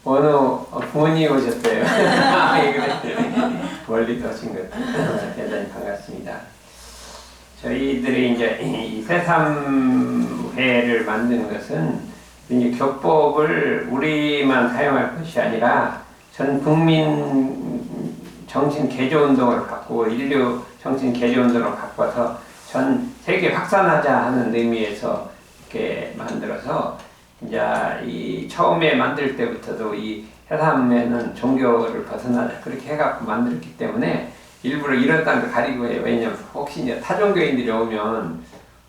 어느 부모님이 오셨어요. 멀리서 오신 것 대단히 반갑습니다. 저희들이 이제 이 새삼회를 만드는 것은 이제 교법을 우리만 사용할 것이 아니라 전 국민 정신 개조 운동을 바꾸고 인류 정신 개조 운동을 바꿔서 전 세계 확산하자 하는 의미에서 이렇게 만들어서 이제 이 처음에 만들 때부터도 이 새삼회는 종교를 벗어나자 그렇게 해갖고 만들었기 때문에 일부러 이런 땅도 가리고 해요. 왜냐면 혹시 이제 타종교인들이 오면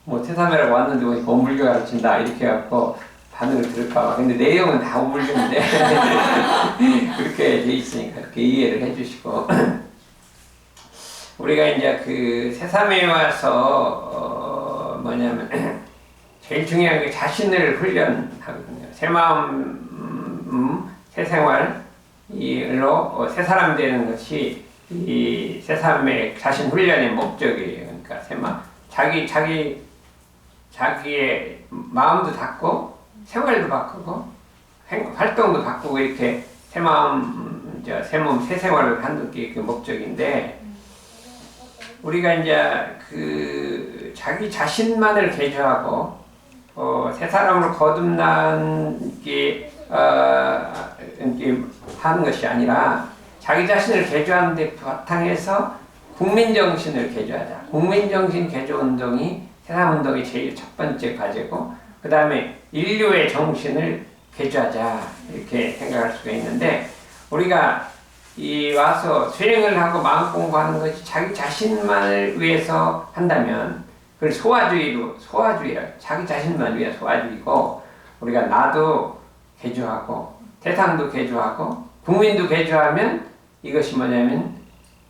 뭐 새삼회라고 왔는데 오물교 가르친다 이렇게 해갖고 반응을 들을까 봐. 근데 내용은 다 오물교인데 그렇게 돼 있으니까 그렇게 이해를 해주시고 우리가 이제 그 새삼회에 와서 뭐냐면 제일 중요한 게 자신을 훈련하거든요. 새 마음, 새 생활로 새 사람 되는 것이 이 새삼의 자신 훈련의 목적이에요. 그러니까 새 마음, 자기의 마음도 바꾸고 생활도 바꾸고 활동도 바꾸고 이렇게 새 마음, 새 몸, 새 생활을 하는 게 그 목적인데 우리가 이제 그 자기 자신만을 개조하고 새 사람으로 거듭나게 하는 것이 아니라 자기 자신을 개조하는 데 바탕에서 국민정신을 개조하자. 국민정신 개조운동이 새삼운동의 제일 첫 번째 과제고 그 다음에 인류의 정신을 개조하자 이렇게 생각할 수가 있는데 우리가 이 와서 수행을 하고 마음 공부하는 것이 자기 자신만을 위해서 한다면 그걸 소화주의라 자기 자신만 위해 소화주의고 우리가 나도 개조하고 세상도 개조하고 국민도 개조하면 이것이 뭐냐면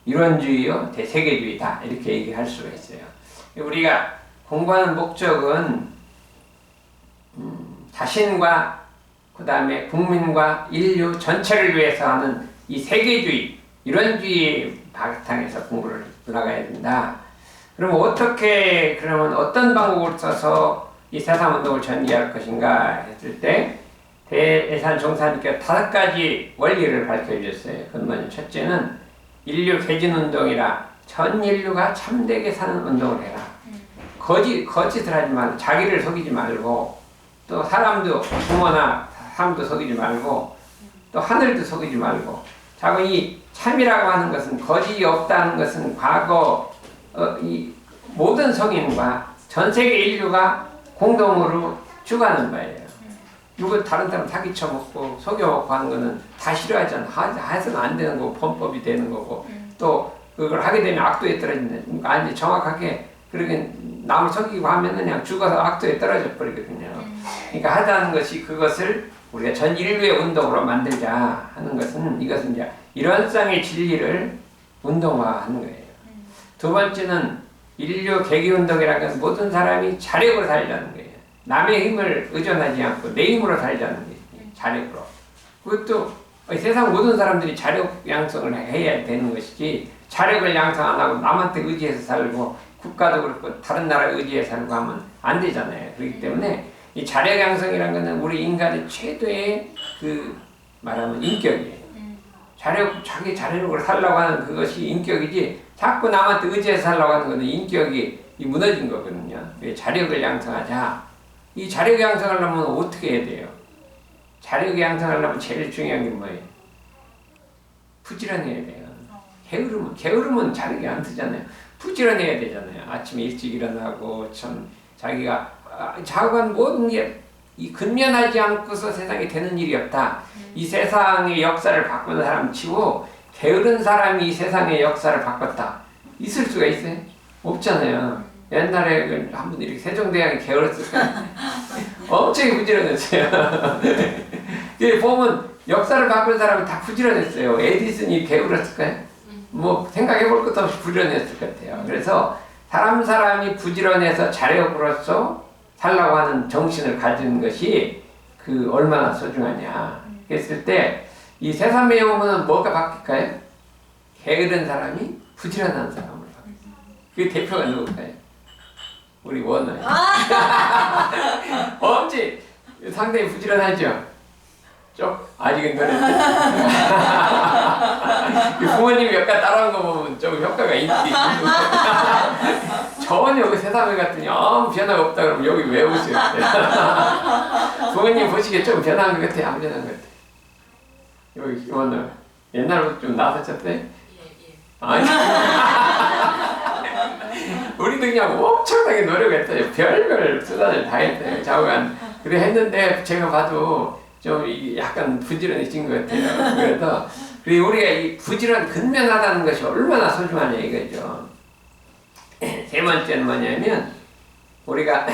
유런주의요 대세계주의다 이렇게 얘기할 수가 있어요. 우리가 공부하는 목적은 자신과 그 다음에 국민과 인류 전체를 위해서 하는 이 세계주의 유런주의 바탕에서 공부를 나가야 된다. 그러면 그러면 어떤 방법을 써서 이 새삼운동을 전개할 것인가 했을 때 대예산 종사님께서 5가지 원리를 밝혀주셨어요. 그건 첫째는 인류 개진운동이라 전 인류가 참되게 사는 운동을 해라. 거짓을 하지 말고 자기를 속이지 말고 또 사람도 부모나 사람도 속이지 말고 또 하늘도 속이지 말고 자꾸 이 참이라고 하는 것은 거짓이 없다는 것은 과거 이 모든 성인과 전 세계 인류가 공동으로 죽어가는 거예요. 누구 다른 사람 사기쳐먹고 속여먹고 하는 거는 다 싫어하잖아. 해서는 안 되는 거고 범법이 되는 거고 또 그걸 하게 되면 악도에 떨어진다. 그러니까 아니 정확하게 그렇게 남을 속이고 하면은 그냥 죽어서 악도에 떨어져 버리거든요. 그러니까 하자는 것이 그것을 우리가 전 인류의 운동으로 만들자 하는 것은 이것은 이제 일원상의 진리를 운동화하는 거예요. 두 번째는 인류 개기운동이라는 것은 모든 사람이 자력으로 살자는 거예요. 남의 힘을 의존하지 않고 내 힘으로 살자는 거예요. 자력으로. 그것도 세상 모든 사람들이 자력 양성을 해야 되는 것이지 자력을 양성 안 하고 남한테 의지해서 살고 국가도 그렇고 다른 나라에 의지해서 살고 하면 안 되잖아요. 그렇기 때문에 이 자력 양성이라는 것은 우리 인간의 최대의 말하면 인격이에요. 자기 자력으로 살려고 하는 그것이 인격이지 자꾸 남한테 의지해서 살려고 하는 것은 인격이 무너진 거거든요. 자력을 양성하자. 이 자력 양성하려면 어떻게 해야 돼요? 자력 양성하려면 제일 중요한 게 뭐예요? 부지런해야 돼요. 게으르면 자력이 안 트잖아요. 부지런해야 되잖아요. 아침에 일찍 일어나고 자기가 자관 모든 게 이 근면하지 않고서 세상에 되는 일이 없다. 이 세상의 역사를 바꾸는 사람 치고 게으른 사람이 이 세상의 역사를 바꿨다. 있을 수가 있어요? 없잖아요. 옛날에 한번 이렇게 세종대왕이 게을렀을까요? 엄청 부지런했어요. 보면 역사를 바꾼 사람은 다 부지런했어요. 에디슨이 게을렀을까요? 뭐 생각해 볼 것도 없이 부지런했을 것 같아요. 그래서 사람이 부지런해서 자력으로서 살라고 하는 정신을 가진 것이 얼마나 소중하냐 했을 때 이 새삼에 오면 뭐가 바뀔까요? 게으른 사람이 부지런한 사람으로 바뀌어요. 그 대표가 누굴까요? 우리 원어예요. 엄지 상당히 부지런하죠. 좀 아직은 덜 부모님이 약간 따라한 거 보면 좀 효과가 있지. 전혀 여기 세상에 갔더니 아무 변화가 없다 그러면 여기 왜 오세요? 부모님 보시기에 좀 변한 것 같아, 안 변한 것 같아? 여기 오늘 옛날부터 좀 나서셨대? 아니. 우리도 그냥 엄청나게 노력했어요. 별별 수단을 다 했어요. 좌우간. 그래 했는데 제가 봐도 좀 약간 부지런해진 것 같아요. 그래서 그리고 우리가 이 부지런 근면하다는 것이 얼마나 소중하냐 이거죠. 세 번째는 뭐냐면 우리가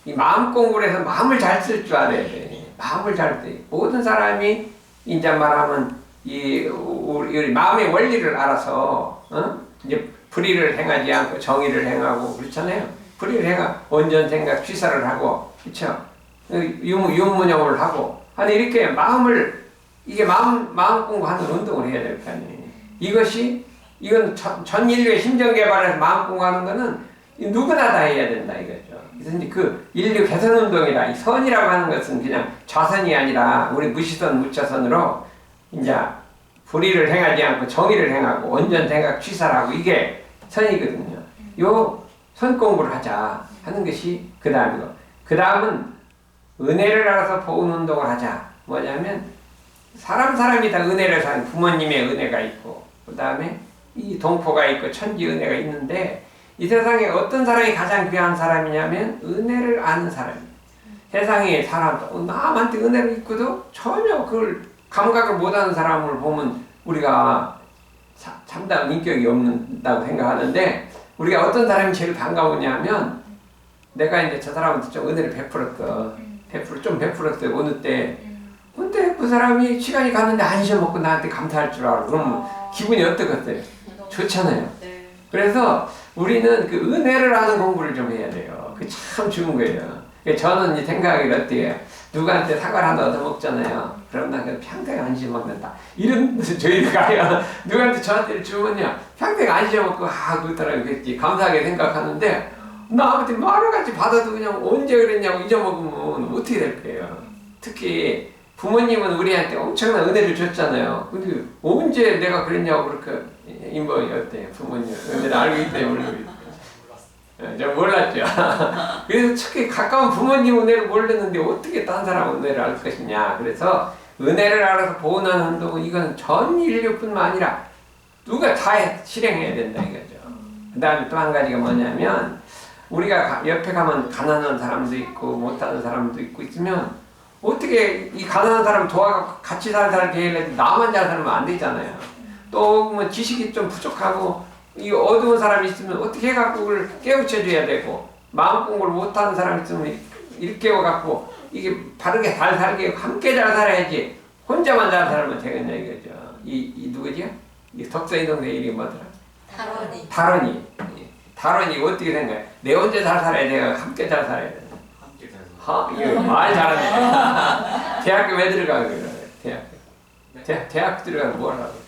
이 마음 공부를 해서 마음을 잘 쓸 줄 알아야 돼. 마음을 잘 돼. 모든 사람이 이제 말하면 우리 마음의 원리를 알아서 이제 불의를 행하지 않고 정의를 행하고 그렇잖아요. 불의를 행하 온전 생각 취사를 하고 그렇죠. 유무용을 하고 아니 이렇게 이게 마음 공부하는 운동을 해야 될 거 아니에요. 이건 전 인류의 심정 개발에서 마음 공부하는 거는 누구나 다 해야 된다 이거죠. 그래서 이제 그 인류 개선 운동이라 이 선이라고 하는 것은 그냥 좌선이 아니라 우리 무시선 무차선으로 이제 불의를 행하지 않고 정의를 행하고 온전 생각 취사를 하고 이게 선이거든요. 요 선 공부를 하자 하는 것이 그 다음이고 그 다음은 은혜를 알아서 보은 운동을 하자. 뭐냐면 사람이 다 은혜를 사는 부모님의 은혜가 있고 그 다음에 이 동포가 있고 천지 은혜가 있는데 이 세상에 어떤 사람이 가장 귀한 사람이냐면 은혜를 아는 사람이에요. 세상에 사람 남한테 은혜를 입고도 전혀 그걸 감각을 못하는 사람을 보면 우리가 참다운 인격이 없다고 생각하는데 우리가 어떤 사람이 제일 반가우냐면 내가 이제 저 사람한테 좀 은혜를 베풀었어. 좀 베풀었어요. 어느 때. 근데 그 사람이 시간이 갔는데 안 잊어먹고 나한테 감사할 줄 알아. 그럼 기분이 어떻겠어요? 좋잖아요. 그래서 우리는 그 은혜를 하는 공부를 좀 해야 돼요. 그게 참 좋은 거예요. 저는 이 생각이 어때요? 누구한테 사과를 하나 얻어먹잖아요. 그럼 나 평생 안 잊어먹는다. 이런 저희가 가요. 누구한테 저한테 주면요. 평생 안 잊어먹고 그 사람이 그랬지. 감사하게 생각하는데 나한테 말을같이 받아도 그냥 언제 그랬냐고 잊어먹으면 어떻게 될 거예요. 특히 부모님은 우리한테 엄청난 은혜를 줬잖아요. 근데 언제 내가 그랬냐고 그렇게 인본이 어때요? 부모님 은혜를 알고 있대요. 저 몰랐죠. 그래서 특히 가까운 부모님 은혜를 모르는데 어떻게 딴 사람 은혜를 알 것이냐. 그래서 은혜를 알아서 보호하는 운동은 이건 전 인류뿐만 아니라 누가 다 실행해야 된다 이거죠. 그 다음에 또 한 가지가 뭐냐면 우리가 옆에 가면 가난한 사람도 있고 못하는 사람도 있고 있으면 어떻게 이 가난한 사람 도와서 같이 살게 해야지 나만 잘 살면 안 되잖아요. 또 뭐 지식이 좀 부족하고 이 어두운 사람이 있으면 어떻게 해갖고 그걸 깨우쳐줘야 되고 마음 공부를 못하는 사람이 있으면 이렇게 깨워갖고 이게 바르게 잘 살게 함께 잘 살아야지 혼자만 잘 살면 되겠냐 이거죠. 이 누구죠? 이 덕서이 동네 이름이 뭐더라? 다론이 어떻게 생각해? 내 혼자 잘 살아야 돼? 함께 잘 살아야 돼? 함께 잘 살아야 돼. 이거 말 잘하네. 대학교 왜 들어가 그래? 대학교 들어가서 뭘 하고?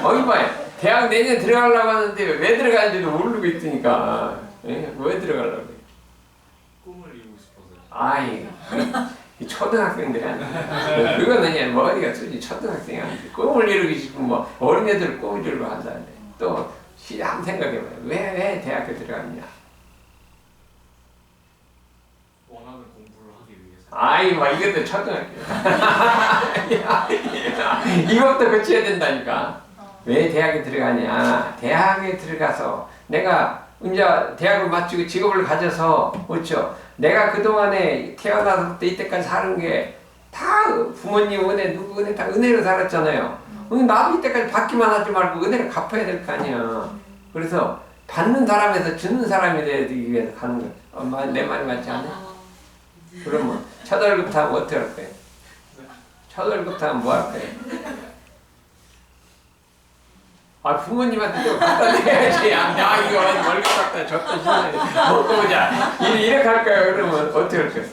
어이 봐요. 대학 내년 들어가려고 하는데 왜 들어가는지도 모르고 있으니까. 왜 들어가려고 그래? 꿈을 이루고 싶어서요. 아이, 초등학생들이 아니야. 그거는 그냥 뭐 어디가 쓰지 초등학생이 아니지. 꿈을 이루고 싶으면 뭐 어린애들 꿈을 이루고 한다는데 또 한번 생각해봐요. 왜 대학교 들어갔냐? 원하는 공부를 하기 위해서. 아이, 막 이것도 초등학교. 이것도 고쳐야 된다니까. 왜 대학에 들어가냐? 대학에 들어가서 내가 이제 대학을 마치고 직업을 가져서 그렇죠. 내가 그동안에 태어나서부터 이때까지 사는 게 다 부모님 은혜, 누구 은혜 다 은혜로 살았잖아요. 나도 이때까지 받기만 하지 말고 은혜를 갚아야 될 거 아니야. 그래서 받는 사람에서 주는 사람이 되기 위해서 가는 거야. 엄마 내 말이 맞지 않아? 그러면 첫 월급부터 하면 어떻게 할 거예요? 첫 월급부터 하면 뭐 할 거예요? 부모님한테 좀 갖다 드려야지. 이거 월급 갖다 줬다 주네. 먹고 보자. 이렇게 할 거야. 그러면 어떻게 할 거야?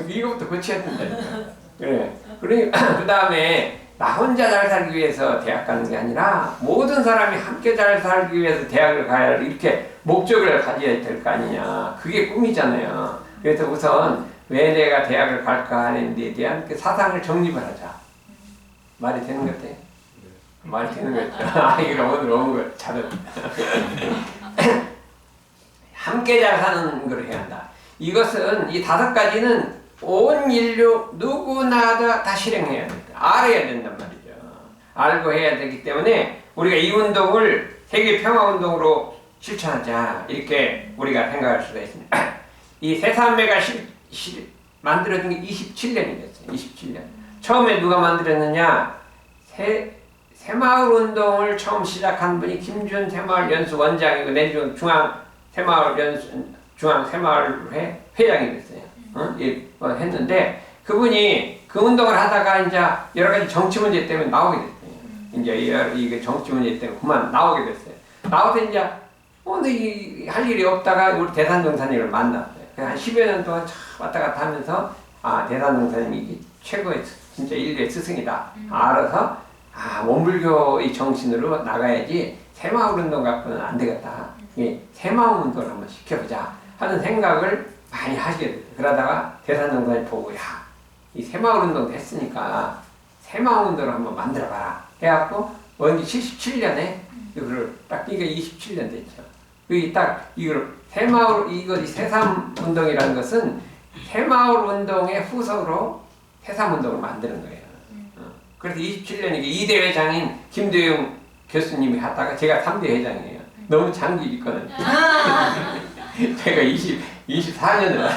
이거부터 고쳐야 된다니까. 그래. 그 다음에 나 혼자 잘 살기 위해서 대학 가는 게 아니라 모든 사람이 함께 잘 살기 위해서 대학을 가야 할 이렇게 목적을 가져야 될 거 아니냐. 그게 꿈이잖아요. 그래서 우선 왜 내가 대학을 갈까 하는 데 대한 그 사상을 정립을 하자. 말이 되는 것 같아? 네. 말이 되는 것 같아. 이거 오늘 온 거 잘했다. 함께 잘 사는 걸 해야 한다. 이것은 이 5가지는 온 인류 누구나 다 실행해야 된다. 알아야 된단 말이죠. 알고 해야 되기 때문에 우리가 이 운동을 세계 평화 운동으로 실천하자 이렇게 우리가 생각할 수가 있습니다. 이 세산매가 만들어진 게 27년이 됐어요. 27년. 처음에 누가 만들었느냐? 새마을 운동을 처음 시작한 분이 김준 새마을연수 원장이고 내주 중앙 새마을회 회장이 됐어요. 했는데 그분이 그 운동을 하다가 이제 여러 가지 정치 문제 때문에 나오게 됐어요. 이제 이게 정치 문제 때문에 그만 나오게 됐어요. 나와서 이제 할 일이 없다가 우리 대산정사님을 만났어요. 한 10여 년 동안 왔다 갔다 하면서 대산정사님이 최고의 진짜 인류의 스승이다. 알아서 원불교의 정신으로 나가야지 새마을운동 갖고는 안 되겠다. 새마을운동을 한번 시켜보자 하는 생각을 많이 하시게 됐어요. 그러다가 대산정사님 보고 이 새마을운동 됐으니까 새마을운동을 한번 만들어봐라 해갖고 원기 77년에 이거를 딱 이게 27년 됐죠. 그게 딱 이걸 이 새삼운동이라는 것은 새마을운동의 후속으로 새삼운동을 만드는 거예요. 그래서 27년에 2대 회장인 김대용 교수님이 하다가 제가 3대 회장이에요. 너무 장기 있거든요. 제가 24년을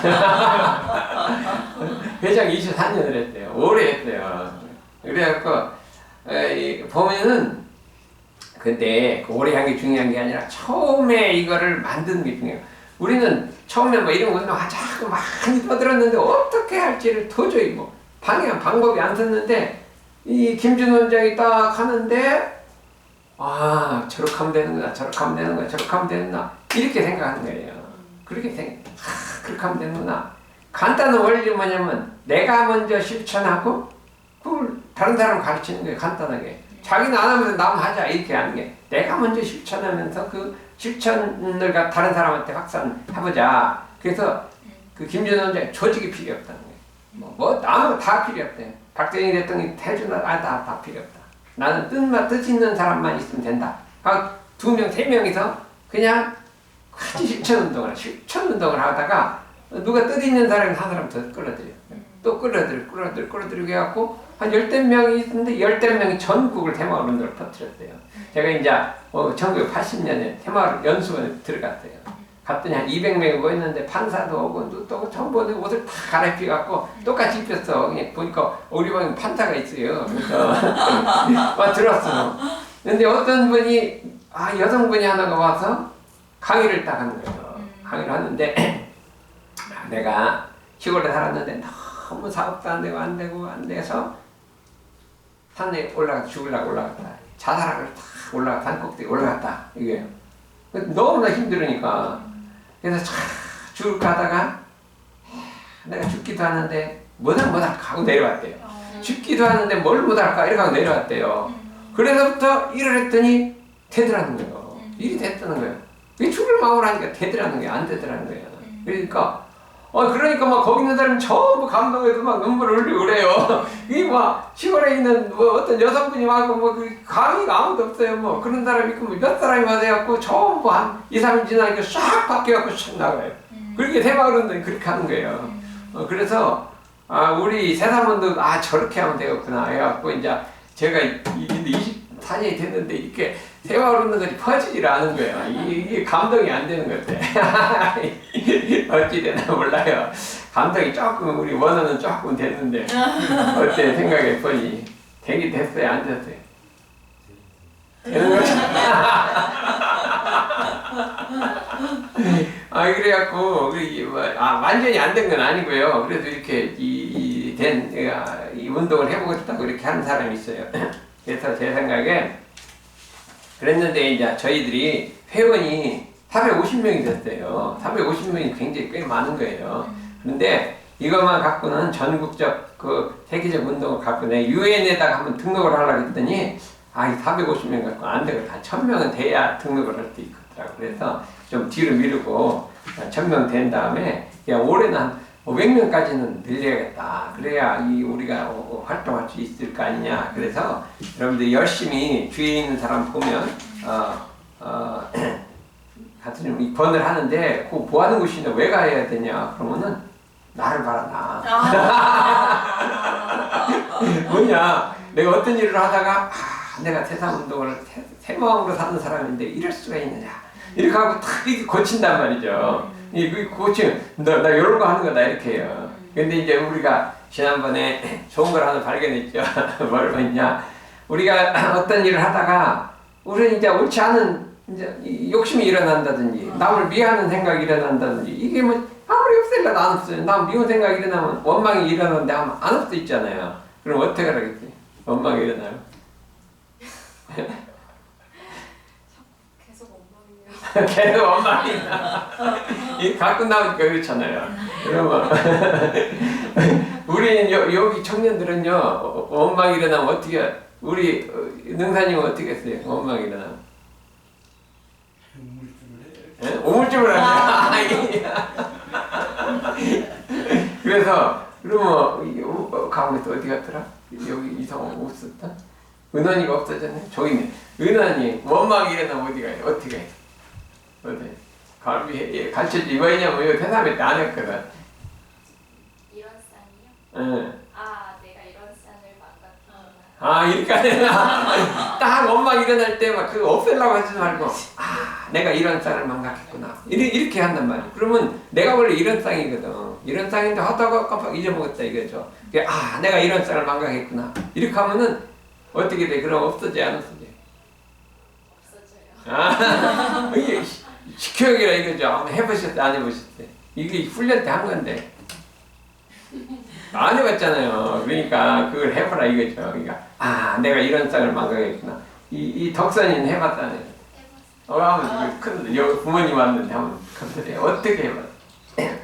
회장 24년을 했대요. 오래 했대요. 그래갖고 보면은 근데 그 오래 한 게 중요한 게 아니라 처음에 이거를 만드는 게 중요해요. 우리는 처음에 뭐 이런 운동 하자고 많이 떠들었는데 어떻게 할지를 도저히 방법이 안 썼는데 이 김준 원장이 딱 하는데 저렇게 하면 되는구나 저렇게 하면 되는구나 저렇게 하면 되는구나 이렇게 생각하는 거예요. 그렇게 하면 되는구나. 간단한 원리는 뭐냐면 내가 먼저 실천하고 그걸 다른 사람 가르치는 거예요. 간단하게. 자기는 안 하면서 남 하자 이렇게 하는 게 내가 먼저 실천하면서 그 실천을 다른 사람한테 확산해보자. 그래서 그 김준 원장이 조직이 필요 없다는 거예요. 아무 다 필요 없대요. 박정희 대통령이 해주나 다 필요 없다. 나는 뜻 있는 사람만 있으면 된다. 2명, 3명이서 그냥 같이 실천운동을 하다가 누가 뜻 있는 사람이 한 사람 더 끌어들여요. 또 끌어들이고 해갖고 한 10명이 있는데 10명이 전국을 새마을운동을 퍼뜨렸대요. 제가 이제 1980년에 새마을 연수원에 들어갔대요. 갔더니 한 200명이 모였는데 판사도 오고 또 전부 옷을 다 갈아입혀갖고 똑같이 입혔어. 그냥 보니까 우리 방에 판사가 있어요. 그래서 들었어. 근데 어떤 분이 여성분이 하나가 와서 강의를 딱 하는 거예요. 강의를 하는데 내가 시골에 살았는데 너무 사업도 안 돼서 산에 죽으려고 올라갔다. 자살하고 딱 산 꼭대기 올라갔다. 이게요. 너무나 힘들으니까. 그래서 쭉 가다가 내가 죽기도 하는데 뭐다 하고 내려왔대요. 죽기도 하는데 뭘 못할까 이렇게 하고 내려왔대요. 그래서부터 일을 했더니 되더라는 거예요. 일이 됐다는 거예요. 왜 죽을 마음을 하니까 되더라는 거예요. 안 되더라는 거예요. 그러니까 막 거기 있는 사람이 전부 감동해서 막 눈물을 흘리고 그래요. 이게 시골에 있는 어떤 여성분이 와서 그 강의가 아무도 없어요. 그런 사람이 있고 몇 사람이 와서 해갖고 전부 한 2, 3일 지나니까 싹 바뀌어갖고 싹 나가요. 그렇게 새마을운동이 그렇게 하는 거예요. 그래서 우리 새삼운동 저렇게 하면 되겠구나 해갖고 이제 제가 24년이 됐는데 이렇게 새마을운동들이 퍼지질 않은 거예요. 이게 감동이 안 되는 것 같아. 어찌되나 몰라요. 감동이 조금 우리 원어는 조금 됐는데 어때 생각해 보니 되긴 됐어요 안 됐어요? 되는 거죠? 그래갖고 완전히 안 된 건 아니고요. 그래도 이렇게 이 운동을 해보고 싶다고 이렇게 하는 사람이 있어요. 그래서 제 생각에 그랬는데 이제 저희들이 회원이 450명이 됐어요. 450명이 굉장히 꽤 많은 거예요. 그런데 이것만 갖고는 전국적 그 세계적 운동을 갖고 내 유엔에다가 한번 등록을 하려고 했더니 아, 이 450명 갖고 안 되고 다 1000명은 돼야 등록을 할 수 있더라고. 그래서 좀 뒤로 미루고 1000명 된 다음에 그냥 올해는 한 500명까지는 늘려야겠다. 그래야 이 우리가 활동할 수 있을 거 아니냐. 그래서 여러분들 열심히 주위에 있는 사람 보면 같은 입원을 하는데 그 뭐 하는 곳이냐 왜 가야 되냐 그러면은 나를 봐라 나. 뭐냐 내가 어떤 일을 하다가 내가 세상운동을 새 마음으로 사는 사람인데 이럴 수가 있느냐 이렇게 하고 탁 이렇게 고친단 말이죠. 이 고치면 나 이런 거 하는 거다 이렇게 해요. 근데 이제 우리가 지난번에 좋은 걸 하나 발견했죠. 뭘 했냐 우리가 어떤 일을 하다가 우리는 이제 옳지 않은 이제 욕심이 일어난다든지 남을 미워하는 생각이 일어난다든지 이게 뭐 아무리 없앨래도 안 없어요. 남 미운 생각이 일어나면 원망이 일어나는데 안 없을 수 있잖아요. 그럼 어떻게 하라겠어요? 원망이 일어나요? 계속 엉망이에요. 계속 원망이나 이 가끔 나오니까 그렇잖아요. 그러면 우리는 여기 청년들은요 원망이 일어나면 어떻게 우리 능사님은 어떻게 했어요? 원망이 일어나면 우물쭈물 하냐? 그래서 그러면 가면 또 어디 갔더라? 여기 이상한 못 썼다? 은원이가 없어졌네. 저기 있네. 은원이 원망이 일어나면 어디 가요? 어떻게 해? 어디? 가르쳐주지. 왜냐면 이거 대사할 때 안 했거든. 이런 쌍이요? 응. 아, 내가 이런 쌍을 망각했구나. 아, 이렇게 하냐. 딱 원망 일어날 때 막 그거 없애려고 하지 말고 내가 이런 쌍을 망각했구나. 이렇게 한단 말이야. 그러면 내가 원래 이런 쌍이거든. 이런 쌍인데 하다가 깜빡 잊어먹었다 이거죠. 내가 이런 쌍을 망각했구나. 이렇게 하면은 어떻게 돼? 그럼 없어져 안 없어져? 없어져요. 이게 식효역이라 이거죠. 한번 해보셨어요? 안 해보셨어요? 이게 훈련 때 한 건데 안 해봤잖아요. 그러니까 그걸 해보라 이거죠. 그러니까 내가 이런 쌍을 망각했구나. 이 덕선이는 해봤다네. 한번 큰 여기 부모님 왔는데 한번 큰 소리 어떻게 해봤어? 그냥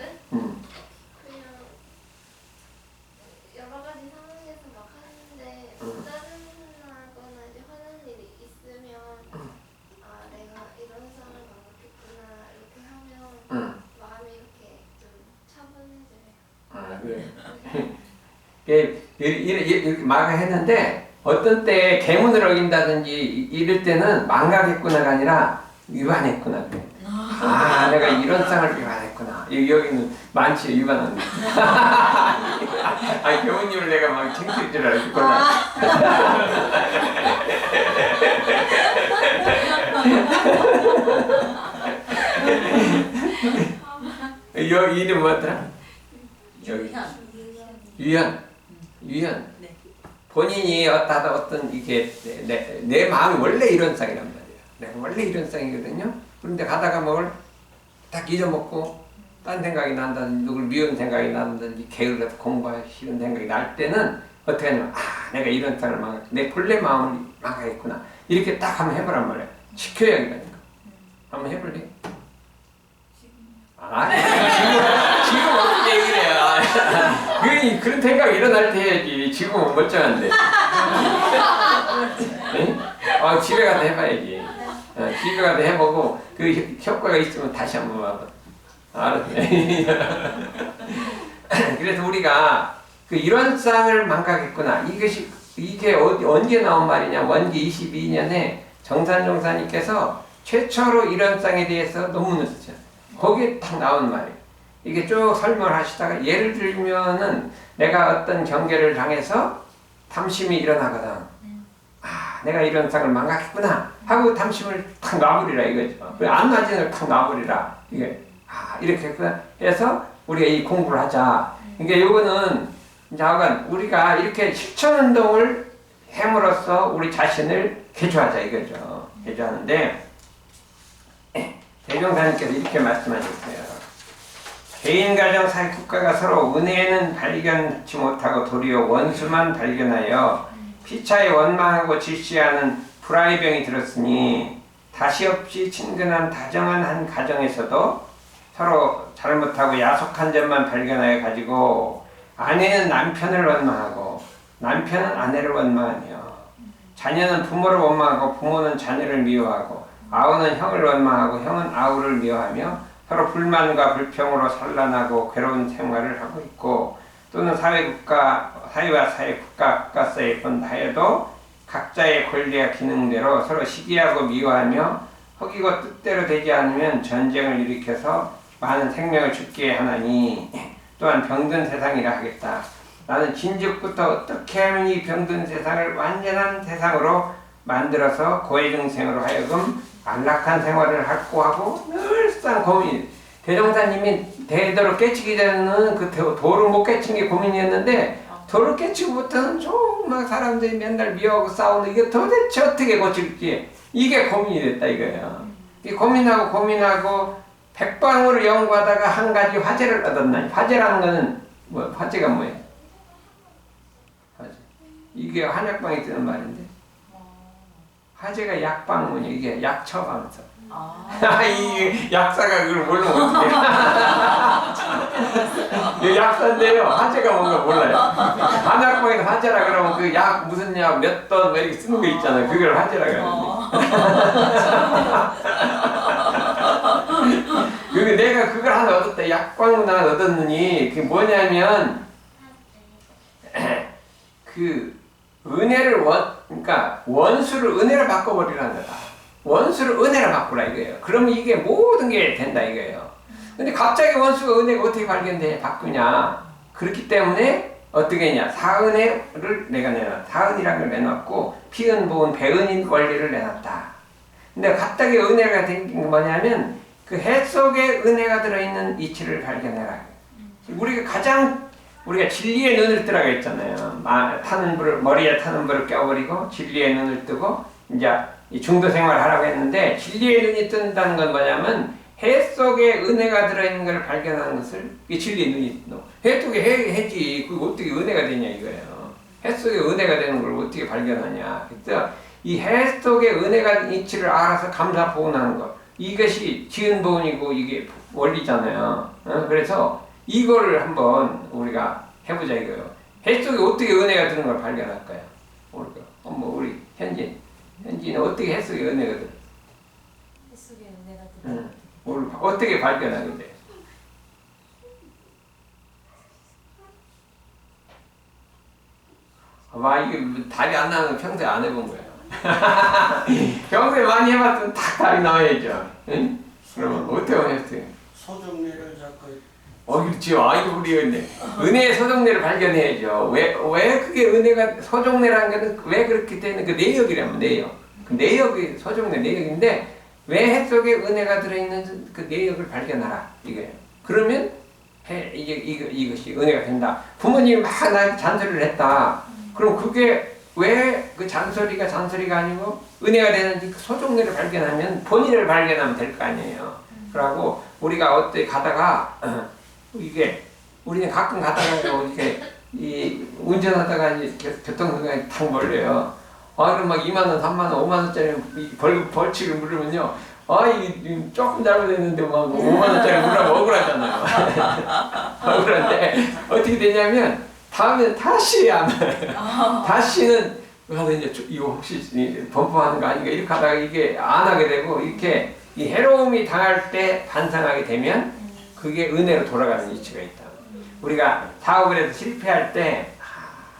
여러 가지 상황에서 막 하는데 짜증나거나 이제 화나는 일이 있으면 내가 이런 상을 망각했구나 이렇게 하면 마음이 이렇게 좀 차분해져요. 그래. 이렇게 망각했는데 어떤 때 계문을 어긴다든지 이럴 때는 망각했구나가 아니라 위반했구나 그래. 내가 이런 쌍을 위반했구나. 여기는 많지 위반하는 거. 교우님을 내가 막 챙길 줄 알았구나. 여기 이름 뭐더라? 여기 유현. 본인이 어떤 이게 내 마음이 원래 이런 쌍이란 말이에요. 내가 원래 이런 쌍이거든요. 그런데 가다가 뭘 딱 잊어먹고 딴 생각이 난다든지 누굴 미운 생각이 난다든지 게을러서 공부하기 싫은 생각이 날 때는 어떻게 하냐면 내가 이런 쌍을 내 본래 마음을 망각했구나. 이렇게 딱 한번 해보란 말이에요. 식효역이라니까. 한번 해볼래? 지금 어떻게 얘기를 해요? 그런 생각이 일어날 때 해야지. 지금은 멀쩡한데. 집에 가서 해봐야지. 집에 가서 해보고 그 효과가 있으면 다시 한번 와봐. 알았네. 그래서 우리가 그 이런 쌍을 망각했구나. 이게 언제 나온 말이냐? 원기 22년에 정산종사님께서 최초로 이런 쌍에 대해서 논문을 쓰죠. 거기에 딱 나온 말이에요. 이게 쭉 설명을 하시다가 예를 들면은 내가 어떤 경계를 당해서 탐심이 일어나거든. 내가 이런 쌍을 망각했구나 하고 탐심을 탁 놔버리라 이거죠. 안 맞은 걸 탁 놔버리라. 이게 이렇게 해서 우리가 이 공부를 하자. 그러니까 이거는 자관 우리가 이렇게 실천 운동을 함으로써 우리 자신을 개조하자 이거죠. 개조하는데 대종사님께서 이렇게 말씀하셨어요. 개인, 가정, 사회, 국가가 서로 은혜는 발견치 못하고 도리어 원수만 발견하여 피차에 원망하고 질시하는 불화의 병이 들었으니 다시 없이 친근한 다정한 한 가정에서도 서로 잘못하고 야속한 점만 발견해 가지고 아내는 남편을 원망하고 남편은 아내를 원망하며 자녀는 부모를 원망하고 부모는 자녀를 미워하고 아우는 형을 원망하고 형은 아우를 미워하며 서로 불만과 불평으로 산란하고 괴로운 생활을 하고 있고 또는 사회와 사회, 국가 사이에 본다 해도 각자의 권리와 기능대로 서로 시기하고 미워하며 허기고 뜻대로 되지 않으면 전쟁을 일으켜서 많은 생명을 죽게 하나니 또한 병든 세상이라 하겠다. 나는 진즉부터 어떻게 하면 이 병든 세상을 완전한 세상으로 만들어서 고해중생으로 하여금 안락한 생활을 하고 늘상 고민. 대종사님이 대도를 깨치기 전에는 그 도를 못 깨친 게 고민이었는데 도를 깨치고부터는 정말 사람들이 맨날 미워하고 싸우는 이게 도대체 어떻게 고칠지 이게 고민이 됐다 이거예요. 이 고민하고 백방으로 연구하다가 한 가지 화제를 얻었나니 화제라는 거는 뭐 화제가 뭐예요? 화제. 이게 한약방에 뜨는 말인데 화제가 약방문이 이게 약처방서. 이 약사가 그걸 모르면 어떡해. 이 약사인데요. 화제가 뭔가 몰라요. 한약방에서 화제라 그러면 그 약 무슨 약 몇 돈 뭐 이렇게 쓰는 거 있잖아요. 그걸 화제라 그러는데 내가 그걸 하나 얻었다. 약방문 하나 얻었느니 그게 뭐냐면 그 은혜를 그러니까 원수를 은혜로 바꿔버리라는 거다. 원수를 은혜로 바꾸라 이거예요. 그러면 이게 모든 게 된다 이거예요. 근데 갑자기 원수가 은혜가 어떻게 발견돼? 바꾸냐? 그렇기 때문에 어떻게 했냐? 사은혜를 내가 내놨다. 사은이라는 걸 내놨고 피은, 보은, 배은인 권리를 내놨다. 근데 갑자기 은혜가 된 게 뭐냐면 그 해 속에 은혜가 들어있는 이치를 발견해라. 우리가 진리의 눈을 뜨라고 했잖아요. 머리에 타는 불을 껴버리고 진리의 눈을 뜨고 이제 이 중도 생활을 하라고 했는데 진리의 눈이 뜬다는 건 뭐냐면 해 속에 은혜가 들어있는 걸 발견하는 것을 이게 진리의 눈이 뜬다. 해 속에 해지 그게 어떻게 은혜가 되냐 이거예요. 해 속에 은혜가 되는 걸 어떻게 발견하냐. 그래서 이 해 속에 은혜가 이치를 알아서 감사 보온하는 것 이것이 지은 보온이고 이게 원리잖아요. 그래서 이거를 한번 우리가 해보자 이거예요. 해 속에 어떻게 은혜가 드는 걸 발견할까요? 우리 현진은 어떻게 해 속에 은혜가 들어? 해 속에 은혜가 들어. 어떻게 발견하게 돼? 이게 답이 안 나는 건 평소에 안 해본 거예요. 평소에 많이 해봤으면 딱 답이 나와야죠. 응? 그러면 어떻게 하겠어요? 소정리를 잡고 그렇지요. 우리 은혜의 소정례를 발견해야죠. 왜 그게 은혜가 소정례라는 것은 왜 그렇게 되는 그 내역이라면 내역. 그 내역이 소정례 내역인데 왜 해 속에 은혜가 들어있는 그 내역을 발견하라 이거예요. 그러면 이것이 은혜가 된다. 부모님이 막 나한테 잔소리를 했다. 그럼 그게 왜 그 잔소리가 아니고 은혜가 되는지 그 소정례를 발견하면 본인을 발견하면 될 거 아니에요. 그러고 우리가 어떻게 가다가 우리는 가끔 가다가 이렇게 운전하다가 이제 교통사고에 탁 몰려요. 그럼 막 2만 원, 3만 원, 5만 원짜리 벌칙을 물으면요. 조금 잘못했는데 막 5만 원짜리 물으면 억울하잖아요. 억울한데 어떻게 되냐면 다음에는 다시 안 해요. 다시는 가서 이제 이거 혹시 범퍼하는 거 아닌가 이렇게 하다가 이게 안 하게 되고 이렇게 이 해로움이 당할 때 반성하게 되면 그게 은혜로 돌아가는 이치가 있다. 우리가 사업을 해서 실패할 때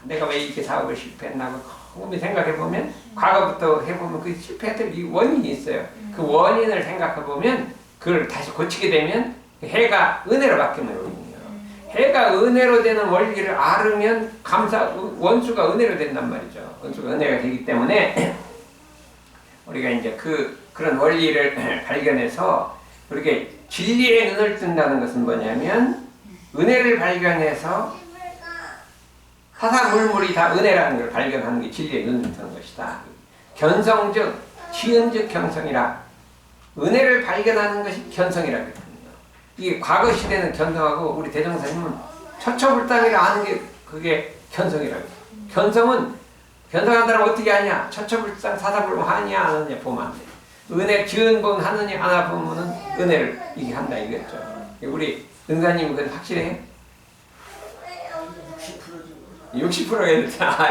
내가 왜 이렇게 사업을 실패했나 곰곰이 생각해보면 과거부터 해보면 그 실패했던 이 원인이 있어요. 그 원인을 생각해보면 그걸 다시 고치게 되면 해가 은혜로 바뀌는 거거든요. 해가 은혜로 되는 원리를 알으면 원수가 은혜로 된단 말이죠. 원수가 은혜가 되기 때문에 우리가 이제 그런 원리를 발견해서 그렇게 진리의 눈을 뜬다는 것은 뭐냐면 은혜를 발견해서 사사물물이 다 은혜라는 걸 발견하는 게 진리의 눈을 뜨는 것이다. 견성즉 지은즉 견성이라. 은혜를 발견하는 것이 견성이라고 했거든요. 이게 과거 시대는 견성하고 우리 대종사님은 처처불당이라 하는 게 그게 견성이라고 해요. 견성한다면 어떻게 하냐? 처처불당 사사불당 하느냐 안 하느냐 보면 안 돼요. 은혜 지은 본 하느냐 안 하느냐는 은혜를 이게 한다 이거죠. 우리 은사님은 그건 확실해요? 네, 어머니. 60% 정도. 60%가 됐다.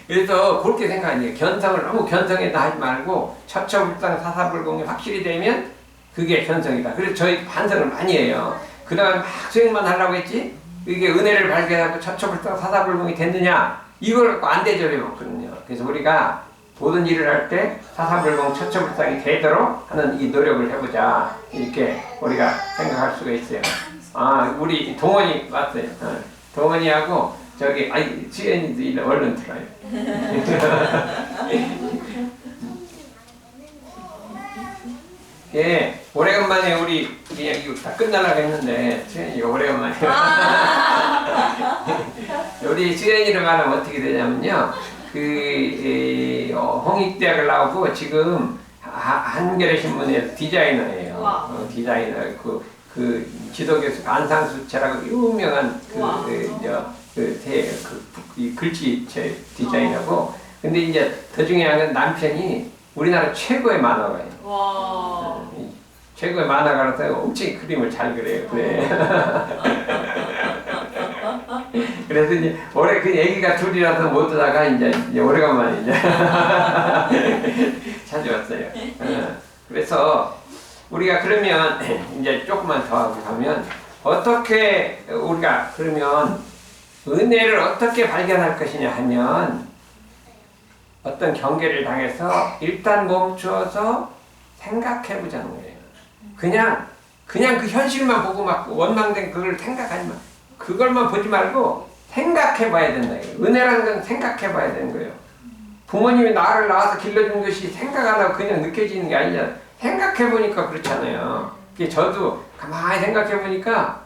그래서 그렇게 생각하니까 견성을 너무 견성에다 하지 말고 처처불상 사사불공이 확실히 되면 그게 견성이다. 그래서 저희 반성을 많이 해요. 그 다음에 막 수행만 하려고 했지 이게 은혜를 발견하고 처처불상 사사불공이 됐느냐 이걸 갖고 안 대접해 먹거든요. 그래서 우리가 모든 일을 할 때 사사불공 처처불상이 되도록 하는 이 노력을 해보자 이렇게 우리가 생각할 수가 있어요. 아 우리 동원이 왔어요. 동원이하고 저기 아니 지연이도 얼른 들어요. 예, 오래간만에 우리 그냥 이거 다 끝나려고 했는데 지연이가 오래간만에 우리 지연이를 말하면 어떻게 되냐면요. 홍익대학을 나오고 지금 한겨레 신문에서 디자이너예요. 디자이너 그 지도교수 안상수채라고 유명한 이 글씨체 디자이너고 근데 이제 더 중요한 건 남편이 우리나라 최고의 만화가예요. 와. 최고의 만화가라서 엄청 그림을 잘 그려요. 그래. 그래서 이제 올해 그 애기가 둘이라서 못 오다가 이제 오래간만에 이제 찾아왔어요. 그래서 우리가 그러면 이제 조금만 더 하고 가면 어떻게 우리가 그러면 은혜를 어떻게 발견할 것이냐 하면 어떤 경계를 당해서 일단 멈추어서 생각해 보자는 거예요. 그냥 그 현실만 보고 막 원망된 그걸 생각하지 마. 그걸만 보지 말고 생각해 봐야 된다. 은혜라는 건 생각해 봐야 되는 거예요. 부모님이 나를 낳아서 길러준 것이 생각 안 하고 그냥 느껴지는 게 아니라 생각해 보니까 그렇잖아요. 저도 가만히 생각해 보니까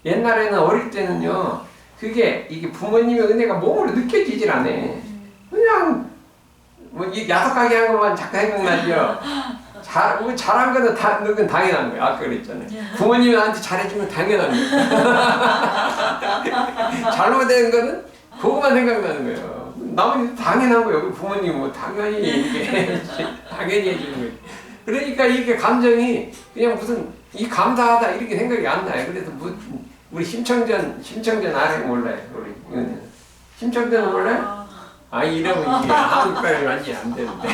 옛날에는 어릴 때는요. 이게 부모님의 은혜가 몸으로 느껴지질 않아. 그냥 이 야속하게 한 것만 자꾸 생각나죠. 잘한 거는 누군 당연한 거야. 아까 그랬잖아요. 부모님이 나한테 잘해주면 당연한 거야. 잘못된 거는 그거만 생각나는 거예요. 나머지 당연한 거예요. 부모님 뭐 당연히 이게 당연히 해주는 거예요. 그러니까 이게 감정이 그냥 무슨 이 감사하다 이렇게 생각이 안 나요. 그래서 우리 심청전 아래 몰라요. 우리 심청전은 몰라요? 이러면 이게 한국말이 완전히 안 되는데.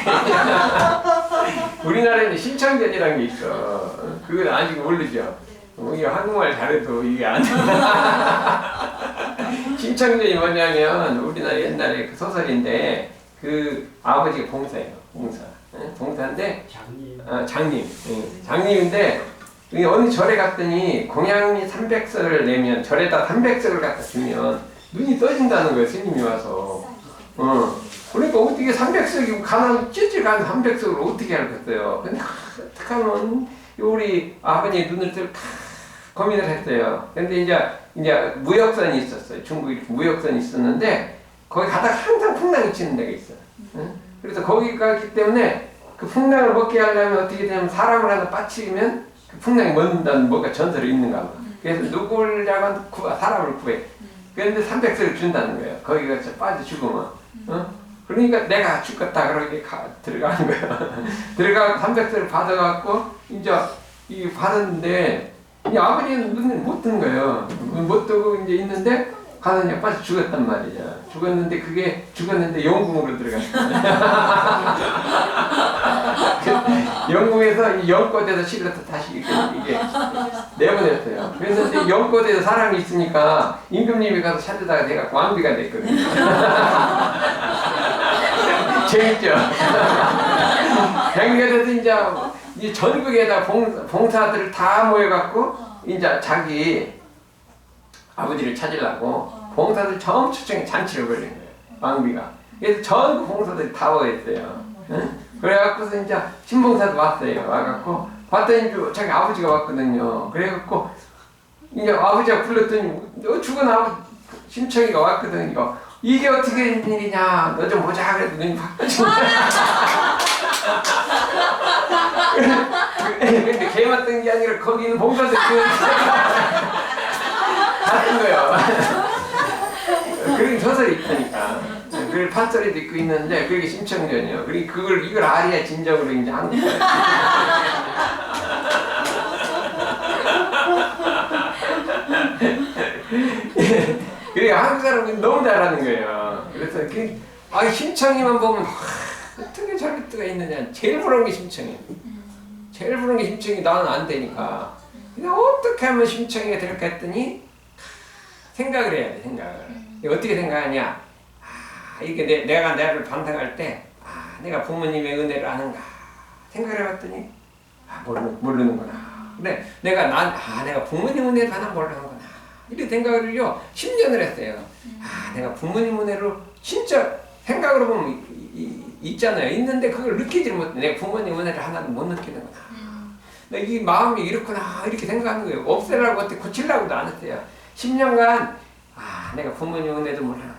우리나라에는 심청전이라는 게 있어. 그건 아직 모르죠. 이게 한국말 잘해도 이게 안 돼. 심청전이 뭐냐면 우리나라 옛날에 그 소설인데 그 아버지가 봉사예요. 봉사인데 장님인데 어느 절에 갔더니 공양미 300석을 내면 절에다 300석을 갖다 주면 눈이 떠진다는 거예요. 스님이 와서. 그러니까 어떻게 300석이고 가난 찌질한 300석을 어떻게 알겠어요. 근데 어떻게 하면 우리 아버님 눈을 뜨고 고민을 했어요. 근데 이제 무역선이 있었어요. 중국에 이렇게 무역선이 있었는데 거기 가다가 항상 풍랑이 치는 데가 있어요. 그래서 거기 가기 때문에 그 풍랑을 먹게 하려면 어떻게 되냐면 사람을 하나 빠치면 그 풍랑이 먹는다는 뭐가 전설이 있는가 봐. 그래서 누구냐고 사람을 구해. 그런데 300석을 준다는 거예요. 거기 가서 빠져 죽으면. 그러니까 내가 죽겠다 그러게 들어가는 거예요. 들어가고 300석을 받아갖고 이제 이 받았는데 이제 아버지는 눈을 못 뜬 거예요. 못 뜨고 이제 있는데 가서 이제 빠져 죽었단 말이죠. 죽었는데 영궁으로 들어갔어요. 영궁에서 이 영꽃에서 실려서 다시 이게 내보냈어요. 그랬는데 영꽃에서 사람이 있으니까 임금님이 가서 찾으다가 내가 왕비가 됐거든요. 재밌죠? 왕비가 돼서 이제 전국에다 봉사들을 다 모여갖고 이제 자기 아버지를 찾으려고 봉사들 전부 초청에 잔치를 벌린 거예요. 왕비가. 그래서 전부 봉사들이 다 모였어요. 그래갖고서 이제 신봉사도 왔어요. 와갖고 봤더니 자기 아버지가 왔거든요. 그래갖고 이제 아버지가 불렀더니 죽은 아버지 심청이가 왔거든요. 이게 어떻게 된 일이냐? 너 좀 보자. 그래도 눈이 확 떠진다. 근데 걔만 뜬 게 아니라 거기 있는 봉사들 다 뜬 거예요. 그런 소설이 있다니까. 그걸 판소리도 있고 있는데 그게 심청전이에요. 그리고 이걸 알아야 진정으로 이제 한국 그래 한국 사람은 너무 잘하는 거예요. 그래서 심청이만 보면 어떻게 저럴 때가 있느냐. 제일 부러운 게 심청이에요. 제일 부러운 게 심청이. 나는 안 되니까. 그냥 어떻게 하면 심청이가 될까 했더니 생각을 해야 돼. 생각을. 어떻게 생각하냐. 이게 내가 나를 반성할 때 내가 부모님의 은혜를 아는가 생각을 해봤더니 모르는구나. 그래 내가 내가 부모님 은혜를 하나 모르는구나. 이렇게 생각을요 10년을 했어요. 내가 부모님 은혜로 진짜 생각으로 보면 있잖아요. 있는데 그걸 느끼지 못해. 내가 부모님 은혜를 하나도 못 느끼는구나. 이 마음이 이렇구나 이렇게 생각하는 거예요. 없애라고 어떻게 고치려고도 안 했어요. 10년간 내가 부모님 은혜도 모르는구나.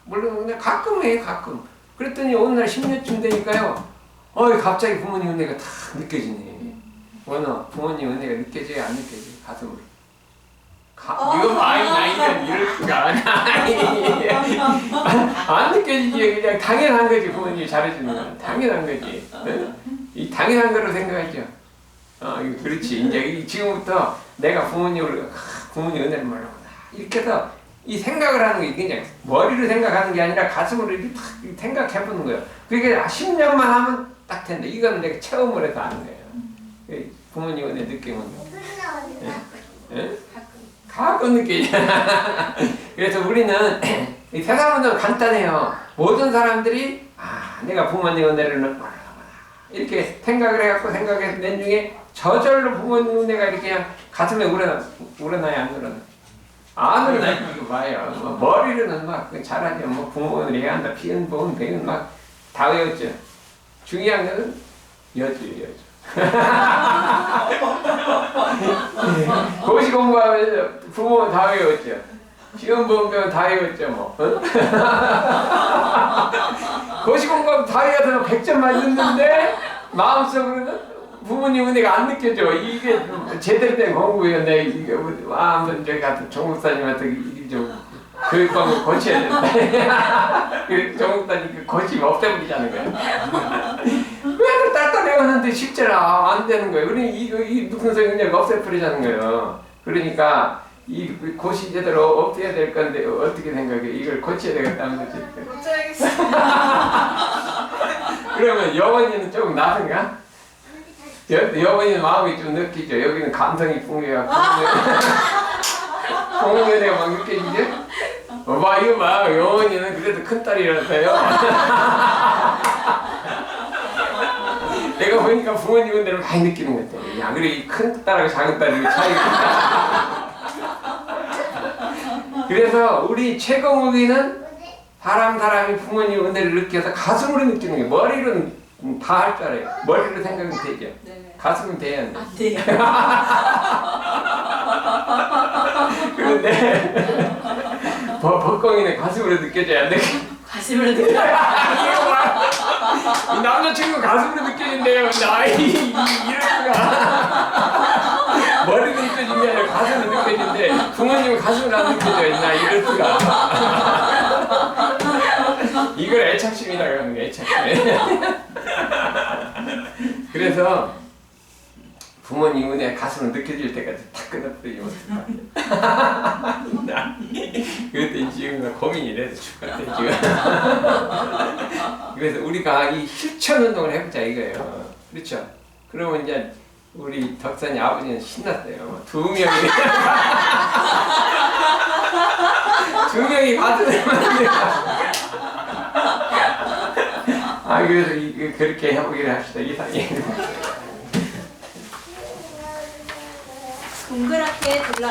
물론 그냥 가끔 해 가끔. 그랬더니 어느 날 10년쯤 되니까요. 갑자기 부모님 은혜가 다 느껴지네. 부모님 은혜가 느껴져야 안 느껴져 가슴으로. 이거 많이 이럴 수가 안 느껴지지. 그냥 당연한 거지. 부모님이 잘해주는 건 당연한 거지. 이 당연한 거로 생각하죠. 그렇지. 이제 지금부터 내가 부모님 은혜를 모르구나. 이렇게 해서 이 생각을 하는 게 그냥 머리로 생각하는 게 아니라 가슴으로 이렇게 탁 생각해보는 거예요. 그게 10년만 하면 딱 된다. 이거는 내가 체험을 해서 아는 거예요. 부모님 은혜 느끼는 거. 가끔 느끼잖아. 그래서 우리는 이 세상은 간단해요. 모든 사람들이 내가 부모님 은혜를 모르는구나 이렇게 생각을 해갖고 생각해서 낸 중에 저절로 부모님 은혜가 이렇게 그냥 가슴에 우러나야 안 우러나? 안 우러나. 이거 봐요. 머리로는 막 잘하죠. 부모는 해야 한다. 피은 보은 배은 막 다 외웠죠. 중요한 거는 여주. 고시 공부하면서 부모는 다 외웠죠. 시험 보면 다 외웠죠. 고시 공부하면 다 외워서 100점 맞았는데 마음속으로는 부모님 은혜가 안 느껴져. 이게 제대로 된 공부예요. 이게 한번 저기 가서 정목사님한테 좀 교육방을 고쳐야 된다. 그 정목사님 고치면 없애버리자는 거예요. 왜 딸딸 외웠는데 실제로 안 되는 거예요. 이 무슨 소리냐 없애버리자는 거예요. 그러니까 이 고시 제대로 없애야 될 건데 어떻게 생각해? 이걸 고쳐야 되겠다는 거지. 고쳐야겠어. 그러면 영원히는 조금 나은가? 여러분이 마음이 좀 느끼죠. 여기는 감성이 풍겨갖고 부모님의 막 느껴지죠. 이거 봐. 영원히는 그래도 큰 딸이라서요. 내가 보니까 부모님 은혜를 많이 느끼는 것 같아요. 야, 그래 이 큰 딸하고 작은 딸이 차이가. 그래서 우리 최고무기는 사람이 부모님 은혜를 느껴서 가슴으로 느끼는 게 머리로는 다 할 줄 알아요. 머리로 생각은 되죠. 네네. 가슴은 돼야 안 돼. 안 돼요. 그런데 법공이는 가슴으로 느껴져야 돼. 가슴으로 느껴. 이 남자친구 가슴으로 느껴진대요. 나이 이럴수가. 머리로 느껴진 게 아니라 가슴으로 느껴진대. 부모님은 가슴으로 안 느껴져요. 나 이럴수가. 이걸 애착심이라고 하는 거야. 애착심. 그래서 부모님 은혜 가슴으로 느껴질 때까지 다 끊어버리면 그때 지금 고민이 돼서 죽겠대 지금. 그래서 우리가 이 실천 운동을 해보자 이거예요. 그렇죠? 그러면 이제 우리 덕산이 아버지는 신났어요. 두 명이 받으면 그래서 그렇게 해보기로 합시다. 이상해. 동그랗게 둘러.